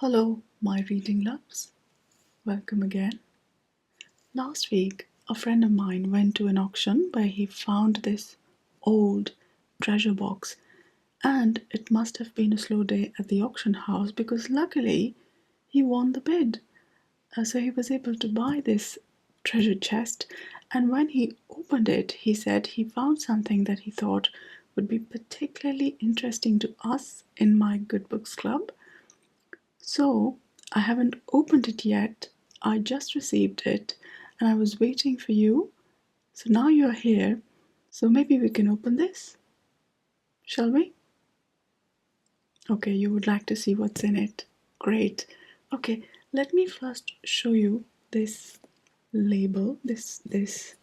Hello, my reading loves. Welcome again. Last week, a friend of mine went to an auction where he found this old treasure box, and it must have been a slow day at the auction house because luckily he won the bid. So he was able to buy this treasure chest, and when he opened it, he said he found something that he thought would be particularly interesting to us in my Good Books Club. So, I haven't opened it yet. I just received it and I was waiting for you. So now you're here. So maybe we can open this. Shall we? Okay, you would like to see what's in it. Great. Okay, let me first show you this label, this there's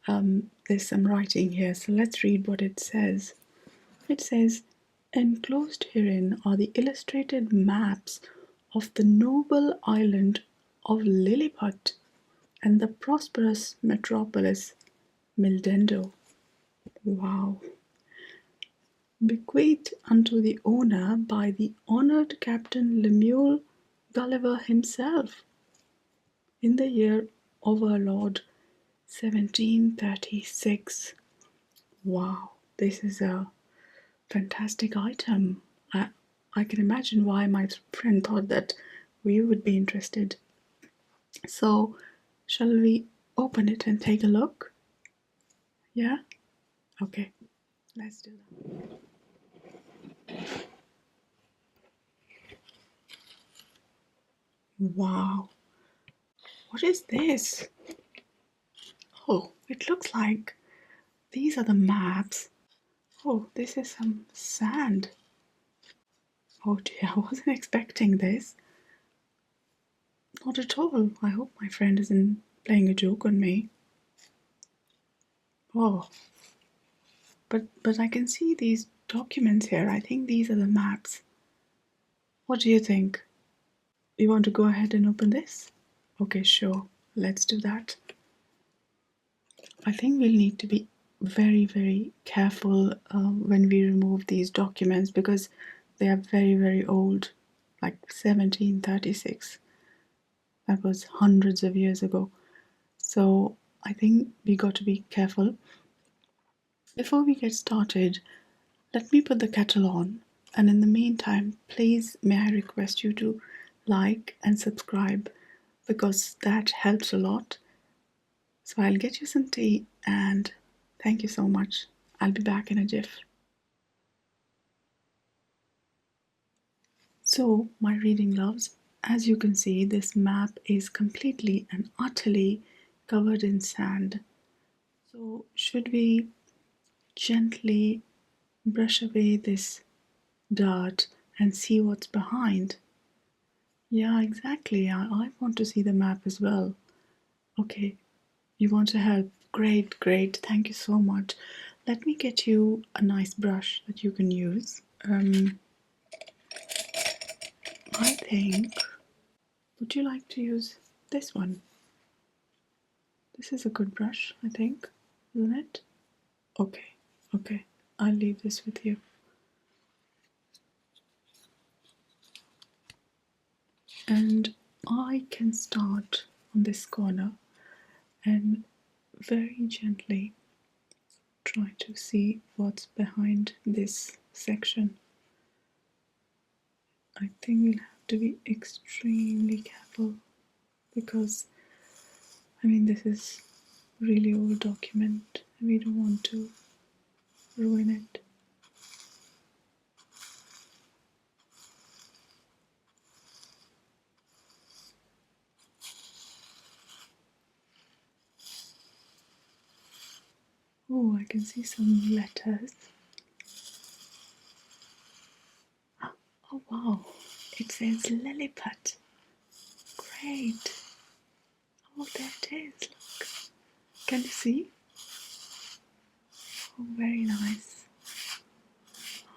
some writing here. So let's read what it says. It says, enclosed herein are the illustrated maps of the noble island of Lilliput and the prosperous metropolis Mildendo. Wow. Bequeathed unto the owner by the honoured Captain Lemuel Gulliver himself in the year of our Lord 1736. Wow, this is a fantastic item. I can imagine why my friend thought that we would be interested. So, shall we open it and take a look? Yeah? Okay, let's do that. Wow, what is this? Oh, it looks like these are the maps. Oh, this is some sand. Oh dear, I wasn't expecting this. Not at all. I hope my friend isn't playing a joke on me. Oh, but I can see these documents here. I think these are the maps. What do you think? You want to go ahead and open this? Okay, sure. Let's do that. I think we'll need to be very careful when we remove these documents because they are very old, like 1736. That was hundreds of years ago. So I think we got to be careful. Before we get started, let me put the kettle on, and in the meantime, please may I request you to like and subscribe because that helps a lot. So I'll get you some tea and thank you so much. I'll be back in a jiff. So, my reading loves, as you can see, this map is completely and utterly covered in sand. So, should we gently brush away this dirt and see what's behind? Yeah, exactly. I want to see the map as well. Okay, you want to help? Great. Thank you so much. Let me get you a nice brush that you can use. I think, would you like to use this one? This is a good brush, I think, isn't it? Okay, I'll leave this with you. And I can start on this corner and very gently try to see what's behind this section. I think we'll have to be extremely careful because, I mean, this is really old document and we don't want to ruin it. Oh, I can see some letters. Oh wow, it says Lilliput. Great. Oh, there it is, look. Can you see? Oh, very nice.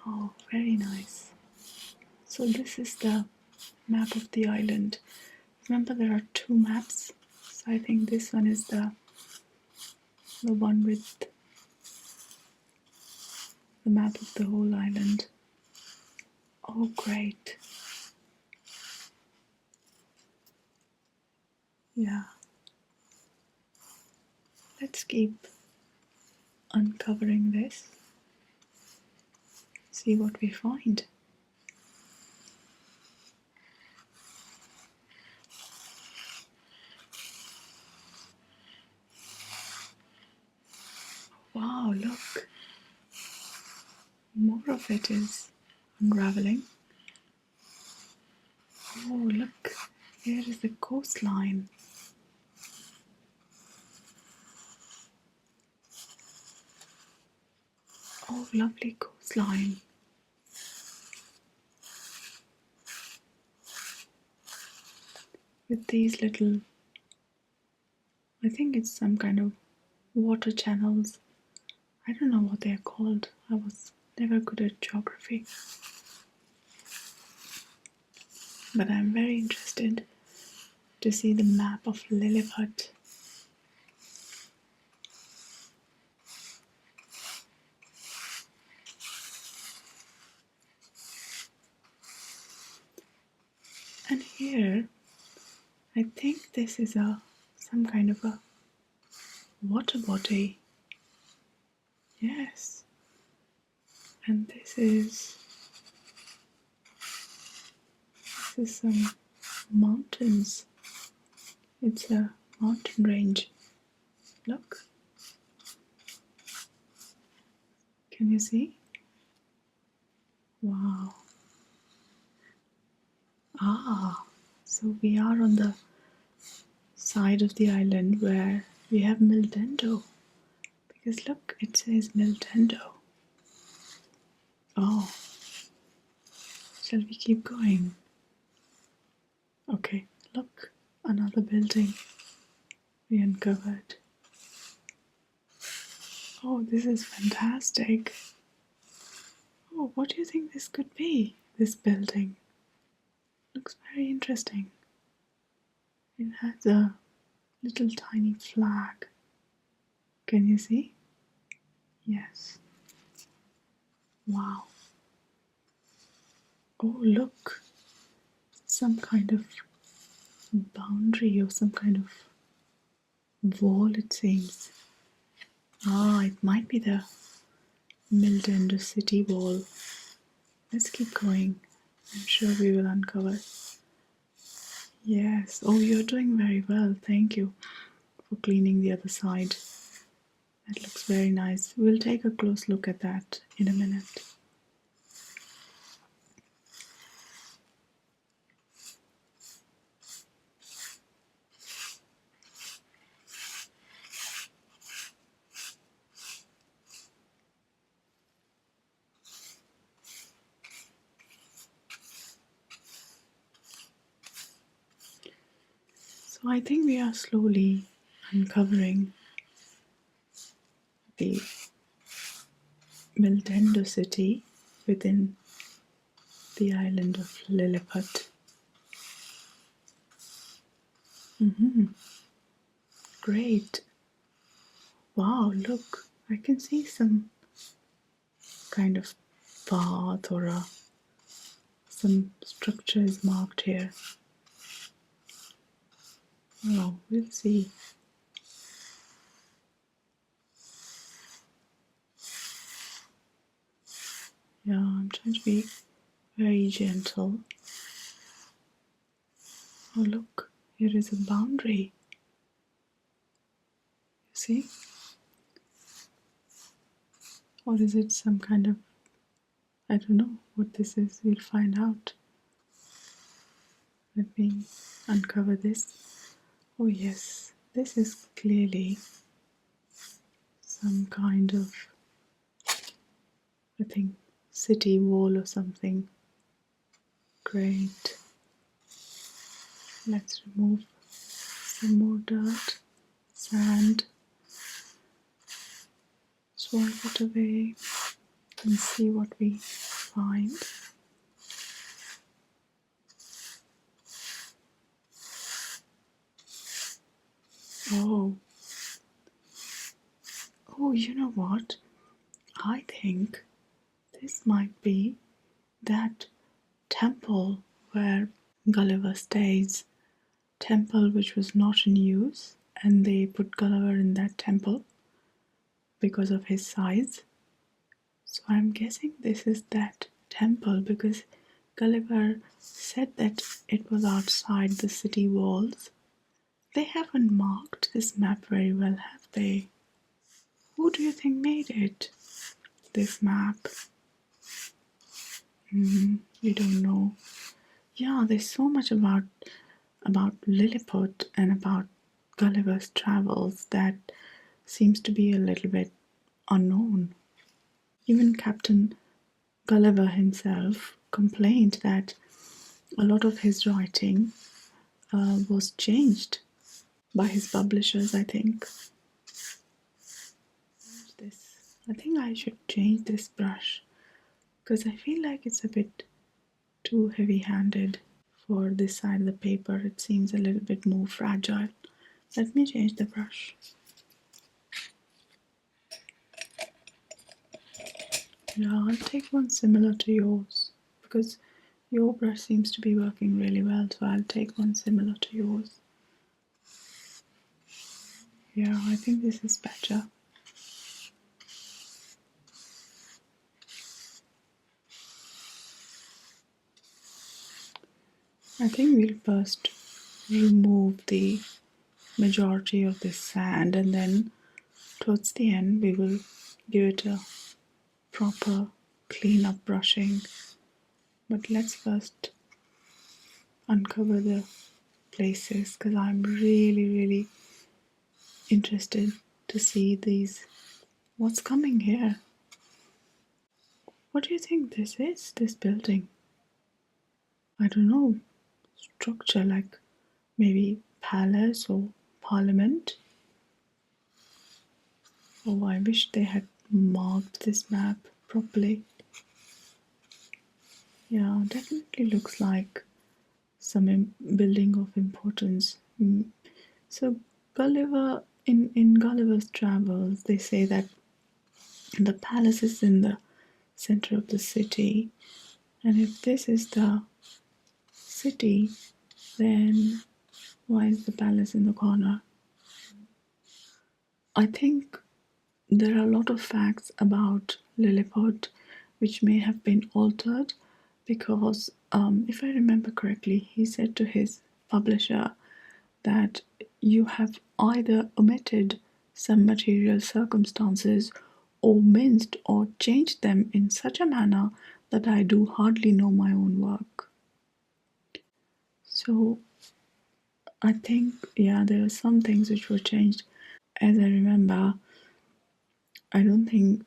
Oh, very nice. So this is the map of the island. Remember there are two maps, so I think this one is the one with the map of the whole island. Oh, great. Yeah. Let's keep uncovering this. See what we find. Wow, look. More of it is unraveling. Oh, look. Here is the coastline. Oh, lovely coastline. With these little, I think it's some kind of water channels. I don't know what they're called. I was never good at geography. But I'm very interested to see the map of Lilliput. And here, I think this is some kind of a water body. Yes. And this is some mountains. It's a mountain range. Look. Can you see? Wow. Ah, so we are on the side of the island where we have Mildendo. Because look, it says Mildendo. Oh, shall we keep going? Okay, look, another building we uncovered. Oh, this is fantastic. Oh, what do you think this could be, this building? Looks very interesting. It has a little tiny flag. Can you see? Yes. Wow. Oh, look. Some kind of boundary or some kind of wall, it seems. Ah, it might be the Mildendo city wall. Let's keep going. I'm sure we will uncover. Yes. Oh, you're doing very well. Thank you for cleaning the other side. That looks very nice. We'll take a close look at that in a minute. So I think we are slowly uncovering the Mildendo city within the island of Lilliput. Great. Wow, look, I can see some kind of path or some structure is marked here. Oh, we'll see. Yeah, I'm trying to be very gentle. Oh, look, here is a boundary. You see? Or is it some kind of, I don't know what this is. We'll find out. Let me uncover this. Oh, yes, this is clearly some kind of, I think, city wall or something. Great. Let's remove some more dirt, sand, swipe it away and see what we find. Oh, you know what? I think this might be that temple where Gulliver stays. temple which was not in use, and they put Gulliver in that temple because of his size. So I'm guessing this is that temple because Gulliver said that it was outside the city walls. They haven't marked this map very well, have they? Who do you think made it? This map? We don't know. Yeah, there's so much about Lilliput and about Gulliver's travels that seems to be a little bit unknown. Even Captain Gulliver himself complained that a lot of his writing was changed by his publishers, I think. This, I think I should change this brush because I feel like it's a bit too heavy-handed for this side of the paper. It seems a little bit more fragile. Let me change the brush. Yeah, I'll take one similar to yours because your brush seems to be working really well, so I'll take one similar to yours. Yeah, I think this is better. I think we'll first remove the majority of this sand and then towards the end we will give it a proper clean up brushing. But let's first uncover the places because I'm really interested to see these. What's coming here? What do you think this is, this building? I don't know. Structure like maybe palace or parliament. Oh, I wish they had marked this map properly. Yeah, definitely looks like some building of importance. So Gulliver, in Gulliver's Travels, they say that the palace is in the center of the city, and if this is the city, then why is the palace in the corner? I think there are a lot of facts about Lilliput which may have been altered because, if I remember correctly, he said to his publisher that you have either omitted some material circumstances or minced or changed them in such a manner that I do hardly know my own work. So I think, yeah, there are some things which were changed. As I remember, I don't think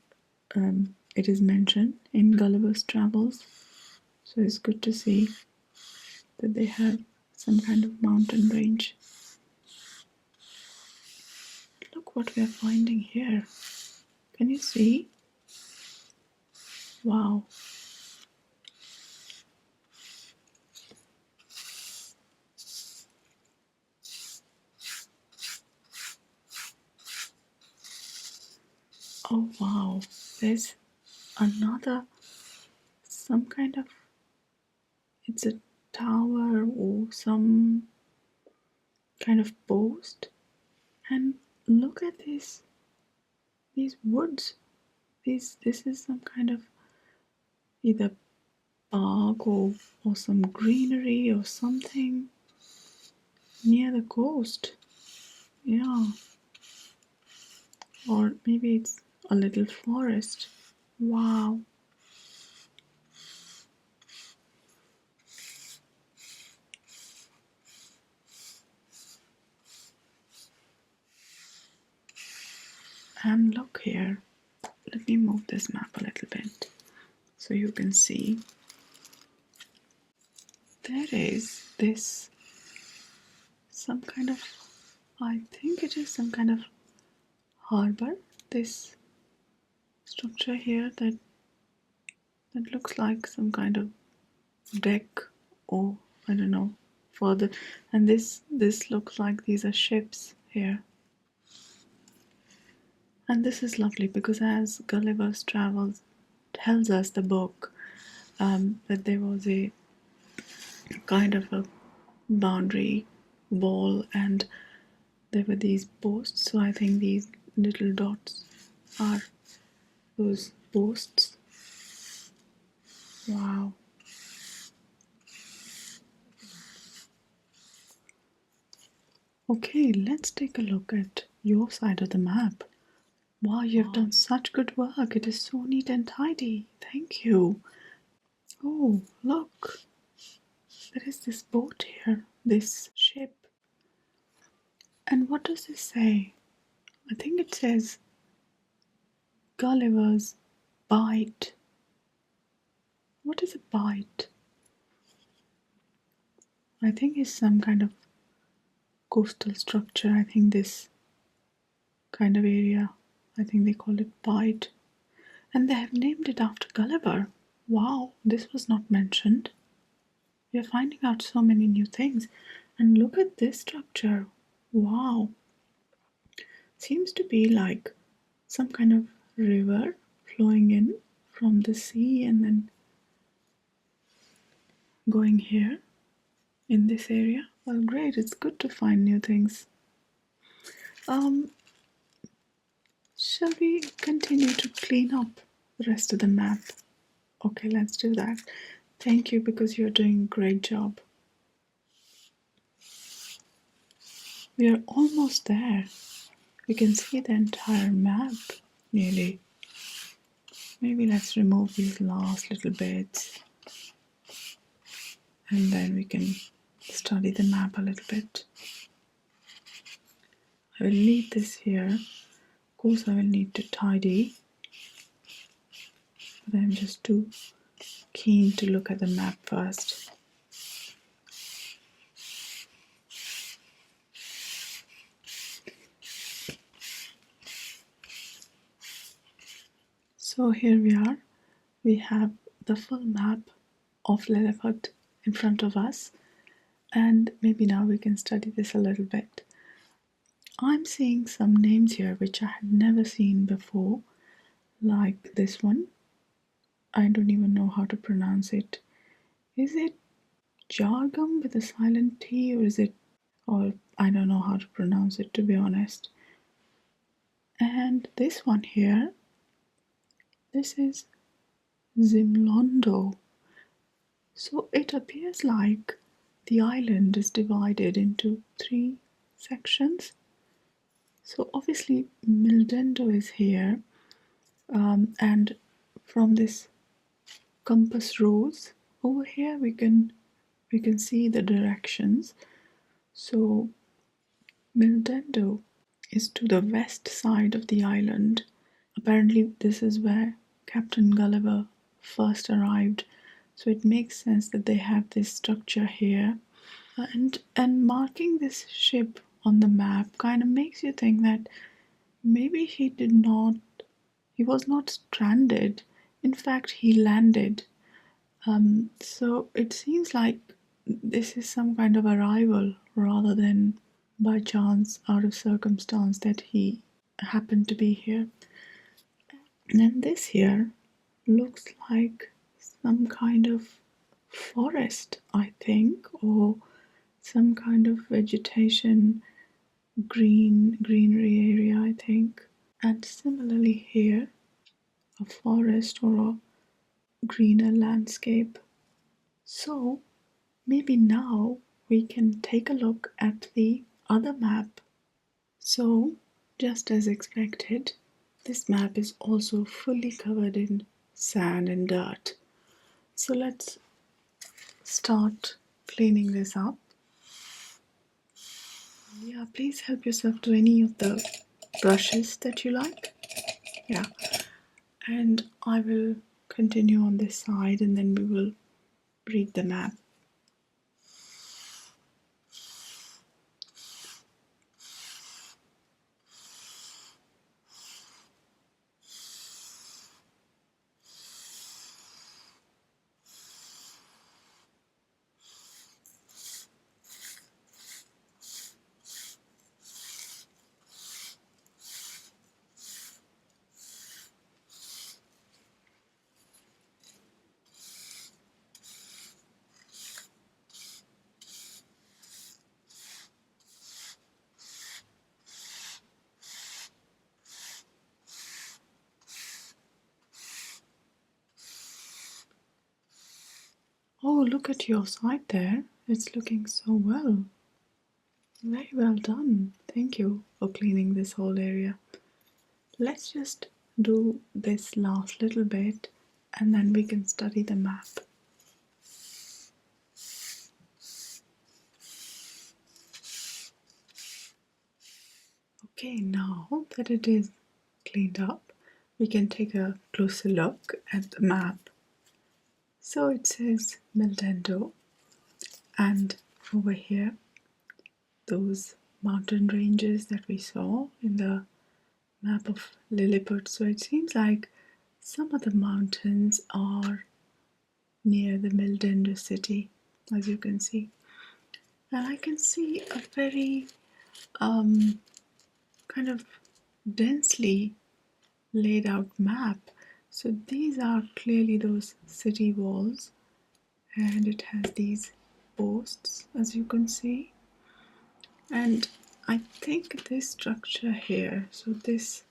it is mentioned in Gulliver's Travels, so it's good to see that they have some kind of mountain range. Look what we are finding here. Can you see? Wow. Oh wow, there's another, some kind of, it's a tower or some kind of post. And look at these woods. This is some kind of either park or some greenery or something near the coast. Yeah. Or maybe it's a little forest. Wow. And look here. Let me move this map a little bit so you can see. There is this, some kind of, I think it is some kind of harbor. This structure here that looks like some kind of deck or I don't know further. And this looks like these are ships here. And this is lovely because as Gulliver's Travels tells us the book, that there was a kind of a boundary wall, and there were these posts. So I think these little dots are those posts. Wow. Okay, let's take a look at your side of the map. Wow, you've done such good work. It is so neat and tidy. Thank you. Oh, look. There is this boat here, this ship. And what does this say? I think it says Gulliver's Bight. What is a bight? I think it's some kind of coastal structure. I think this kind of area, I think they call it Bight. And they have named it after Gulliver. Wow, this was not mentioned. We are finding out so many new things. And look at this structure. Wow. Seems to be like some kind of river flowing in from the sea and then going here in this area. Well, great. It's good to find new things. Shall we continue to clean up the rest of the map? Okay, let's do that. Thank you, because you're doing a great job. We are almost there. We can see the entire map nearly. Maybe let's remove these last little bits and then we can study the map a little bit. I will leave this here. Of course, I will need to tidy, but I'm just too keen to look at the map first. So here we are. We have the full map of Lilliput in front of us, and maybe now we can study this a little bit. I'm seeing some names here which I had never seen before, like this one. I don't even know how to pronounce it. Is it jargum with a silent T, or I don't know how to pronounce it, to be honest. And this one here, this is Zimlondo. So it appears like the island is divided into 3 sections. So obviously Mildendo is here, and from this compass rose over here we can see the directions. So Mildendo is to the west side of the island. Apparently this is where Captain Gulliver first arrived, so it makes sense that they have this structure here. And marking this ship on the map kind of makes you think that maybe he was not stranded. In fact, he landed. So it seems like this is some kind of arrival rather than by chance, out of circumstance, that he happened to be here. And this here looks like some kind of forest, I think, or some kind of vegetation, greenery area, I think. And similarly here, a forest or a greener landscape. So maybe now we can take a look at the other map. So, just as expected, this map is also fully covered in sand and dirt. So let's start cleaning this up. Yeah, please help yourself to any of the brushes that you like. Yeah, and I will continue on this side and then we will read the map. Oh, look at your side there. It's looking so well. Very well done. Thank you for cleaning this whole area. Let's just do this last little bit and then we can study the map. Okay, now that it is cleaned up, we can take a closer look at the map. So it says Mildendo, and over here, those mountain ranges that we saw in the Map of Lilliput. So it seems like some of the mountains are near the Mildendo city, as you can see. And I can see a very kind of densely laid out map. So these are clearly those city walls, and it has these posts, as you can see. And I think this structure here, so this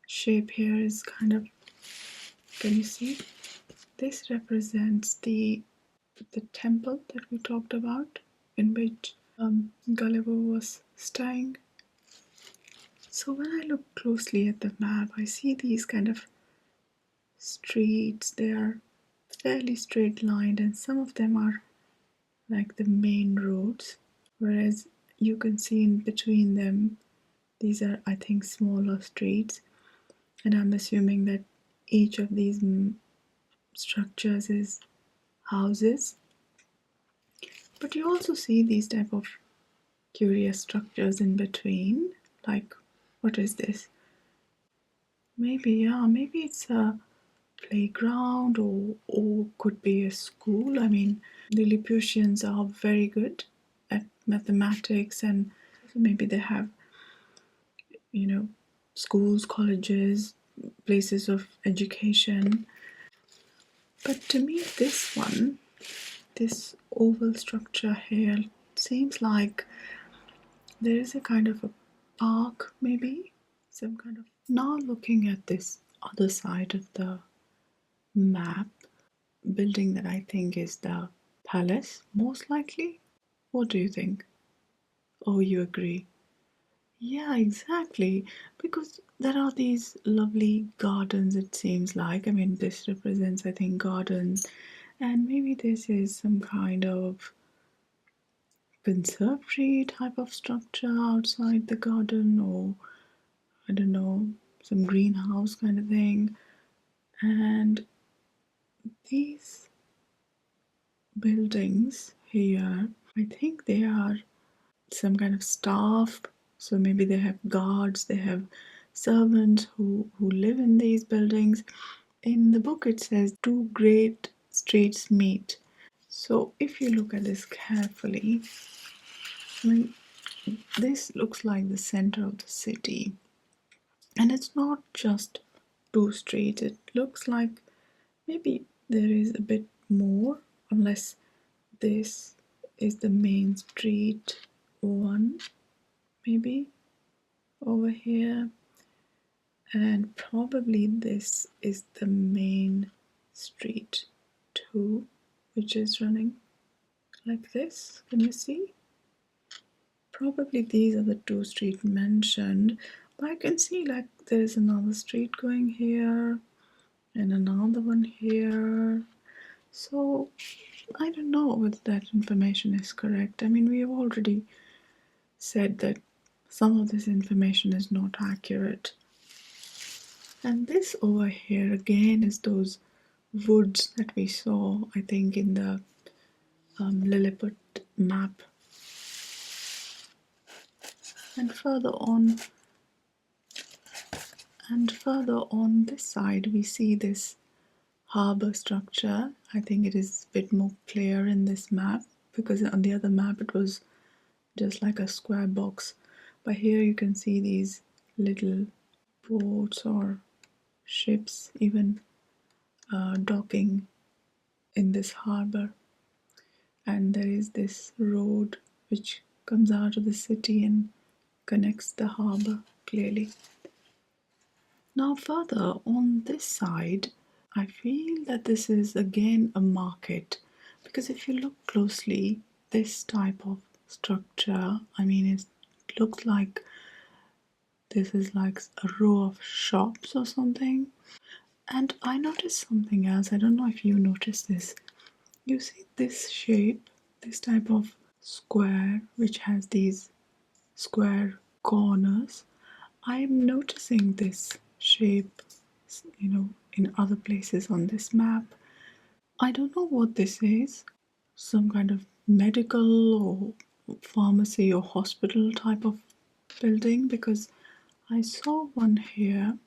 shape here is kind of, can you see? This represents the temple that we talked about, in which Gulliver was staying. So when I look closely at the map, I see these kind of streets. They are fairly straight lined, and some of them are like the main roads, whereas you can see in between them, these are, I think, smaller streets, and I'm assuming that each of these structures is houses. But you also see these type of curious structures in between, like, what is this? Maybe it's a playground, or could be a school. I mean, the Lilliputians are very good at mathematics, and maybe they have, schools, colleges, places of education. But to me, this oval structure here, seems like there is a kind of a park, maybe some kind of. Now looking at this other side of the map, building that I think is the palace, most likely. What do you think? Oh, you agree? Yeah, exactly. Because there are these lovely gardens, it seems like. I mean, this represents, I think, gardens. And maybe this is some kind of conservatory type of structure outside the garden, or I don't know, some greenhouse kind of thing. And these buildings here, I think they are some kind of staff. So maybe they have guards, they have servants who live in these buildings. In the book it says two great streets meet. So if you look at this carefully, I mean, this looks like the center of the city. And it's not just two streets, it looks like maybe there is a bit more, unless this is the main street one, maybe over here, and probably this is the main street two, which is running like this. Can you see? Probably these are the two streets mentioned, but I can see like there is another street going here and another one here. So I don't know whether that information is correct. I mean, we have already said that some of this information is not accurate. And this over here again is those woods that we saw, I think, in the Lilliput map. And further on this side, we see this harbor structure. I think it is a bit more clear in this map, because on the other map it was just like a square box. But here you can see these little boats or ships even docking in this harbor. And there is this road which comes out of the city and connects the harbor clearly. Now further on this side, I feel that this is again a market, Because if you look closely, this type of structure, I mean, it looks like this is like a row of shops or something. And I noticed something else. I don't know if you noticed this. You see this shape, this type of square, which has these square corners. I am noticing this shape, in other places on this map. I don't know what this is. Some kind of medical or pharmacy or hospital type of building, because I saw one here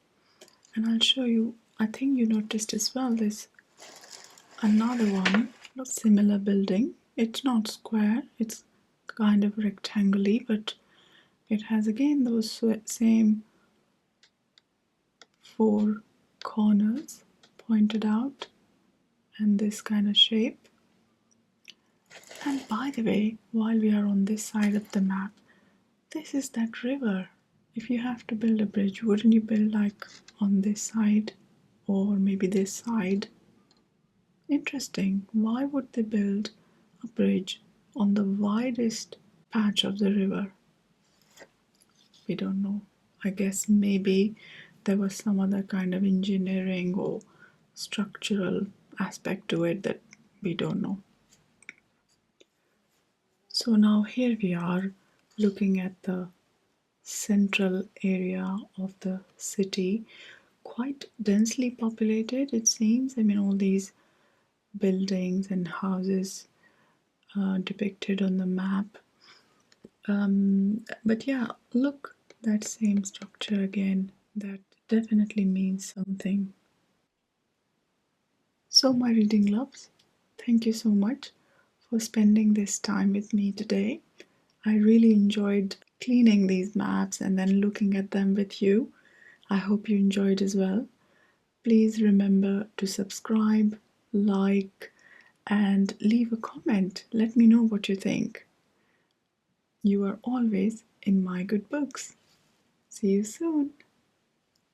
and I'll show you. I think you noticed as well. There's another one, similar building. It's not square, it's kind of rectangular, but it has again those same four corners pointed out and this kind of shape. And by the way, while we are on this side of the map, this is that river. If you have to build a bridge, wouldn't you build like on this side or maybe this side? Interesting. Why would they build a bridge on the widest patch of the river? We don't know. I guess maybe there was some other kind of engineering or structural aspect to it that we don't know. So now here we are looking at the central area of the city, quite densely populated, it seems. I mean, all these buildings and houses depicted on the map. But yeah, look, that same structure again. That definitely means something. So, my reading loves, thank you so much for spending this time with me today. I really enjoyed cleaning these maps and then looking at them with you. I hope you enjoyed as well. Please remember to subscribe, like, and leave a comment. Let me know what you think. You are always in my good books. See you soon.